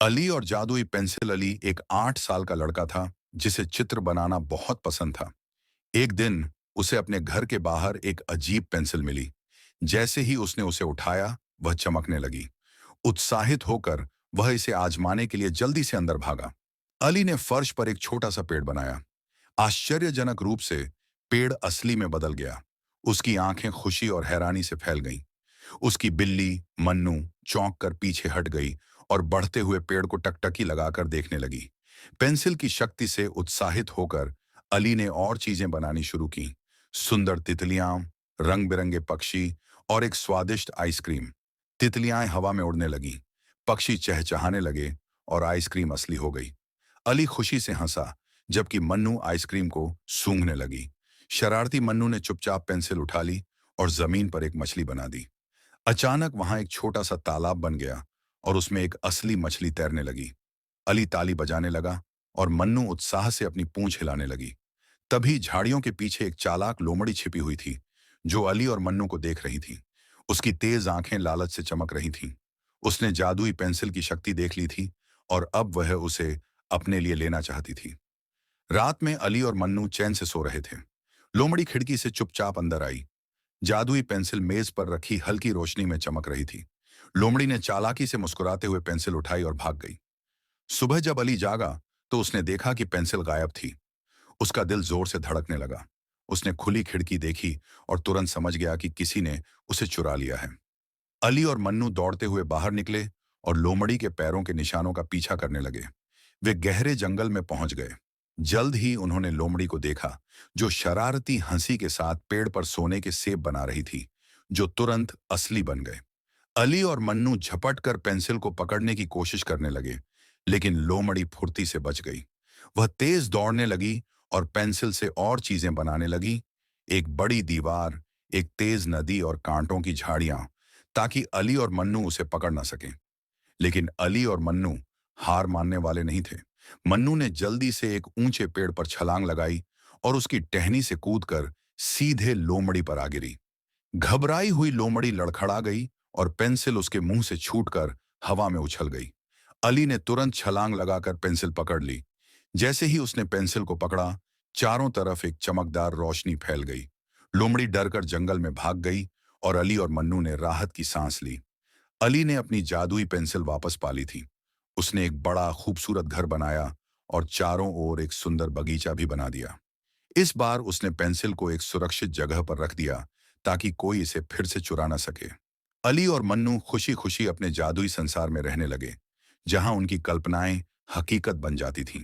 अली और जादुई पेंसिल अली एक 8 साल का लड़का था जिसे चित्र बनाना बहुत पसंद था। एक दिन उसे अपने घर के बाहर एक अजीब पेंसिल मिली। जैसे ही उसने उसे उठाया, वह चमकने लगी। उत्साहित होकर वह इसे आजमाने के लिए जल्दी से अंदर भागा। अली ने फर्श पर एक छोटा सा पेड़ बनाया। आश्चर्यजनक रूप से पेड़ असली में बदल गया। उसकी आंखें खुशी और हैरानी से फैल गईं। उसकी बिल्ली मन्नू चौंक कर पीछे हट गई और बढ़ते हुए पेड़ को टकटकी लगाकर देखने लगी। पेंसिल की शक्ति से उत्साहित होकर अली ने और चीजें बनानी शुरू की। सुंदर तितलियां, रंग बिरंगे पक्षी और एक स्वादिष्ट आइसक्रीम। तितलियां हवा में उड़ने लगीं, पक्षी चहचहाने लगे और आइसक्रीम असली हो गई। अली खुशी से हंसा, जबकि मन्नू आइसक्रीम को सूंघने लगी। शरारती मन्नू ने चुपचाप पेंसिल उठा ली और जमीन पर एक मछली बना दी। अचानक वहां एक छोटा सा तालाब बन गया और उसमें एक असली मछली तैरने लगी। अली ताली बजाने लगा और मन्नू उत्साह से अपनी पूंछ हिलाने लगी। तभी झाड़ियों के पीछे एक चालाक लोमड़ी छिपी हुई थी, जो अली और मन्नू को देख रही थी। उसकी तेज आंखें लालच से चमक रही थीं। उसने जादुई पेंसिल की शक्ति देख ली थी और अब वह उसे अपने लिए लेना चाहती थी। रात में अली और मन्नू चैन से सो रहे थे। लोमड़ी खिड़की से चुपचाप अंदर आई। जादुई पेंसिल मेज पर रखी हल्की रोशनी में चमक रही थी। लोमड़ी ने चालाकी से मुस्कुराते हुए पेंसिल उठाई और भाग गई। सुबह जब अली जागा तो उसने देखा कि पेंसिल गायब थी। उसका दिल जोर से धड़कने लगा। उसने खुली खिड़की देखी और तुरंत समझ गया कि किसी ने उसे चुरा लिया है। अली और मन्नू दौड़ते हुए बाहर निकले और लोमड़ी के पैरों के निशानों का पीछा करने लगे। वे गहरे जंगल में पहुंच गए। जल्द ही उन्होंने लोमड़ी को देखा, जो शरारती हंसी के साथ पेड़ पर सोने के सेब बना रही थी, जो तुरंत असली बन गए। अली और मन्नू झपट कर पेंसिल को पकड़ने की कोशिश करने लगे, लेकिन लोमड़ी फुर्ती से बच गई। वह तेज दौड़ने लगी और पेंसिल से और चीजें बनाने लगी। एक बड़ी दीवार, एक तेज नदी और कांटों की झाड़ियां, ताकि अली और मन्नू उसे पकड़ न सकें। लेकिन अली और मन्नू हार मानने वाले नहीं थे। मन्नू ने जल्दी से एक ऊंचे पेड़ पर छलांग लगाई और उसकी टहनी से कूदकर सीधे लोमड़ी पर आ गिरी। घबराई हुई लोमड़ी लड़खड़ा गई और पेंसिल उसके मुंह से छूटकर हवा में उछल गई। अली ने तुरंत छलांग लगाकर पेंसिल पकड़ ली। जैसे ही उसने पेंसिल को पकड़ा, चारों तरफ एक चमकदार रोशनी फैल गई। लोमड़ी डरकर जंगल में भाग गई और अली और मन्नू ने राहत की सांस ली। अली ने अपनी जादुई पेंसिल वापस पा ली थी। उसने एक बड़ा खूबसूरत घर बनाया और चारों ओर एक सुंदर बगीचा भी बना दिया। इस बार उसने पेंसिल को एक सुरक्षित जगह पर रख दिया, ताकि कोई इसे फिर से चुरा ना सके। अली और मन्नू खुशी खुशी अपने जादुई संसार में रहने लगे, जहां उनकी कल्पनाएं हकीकत बन जाती थीं।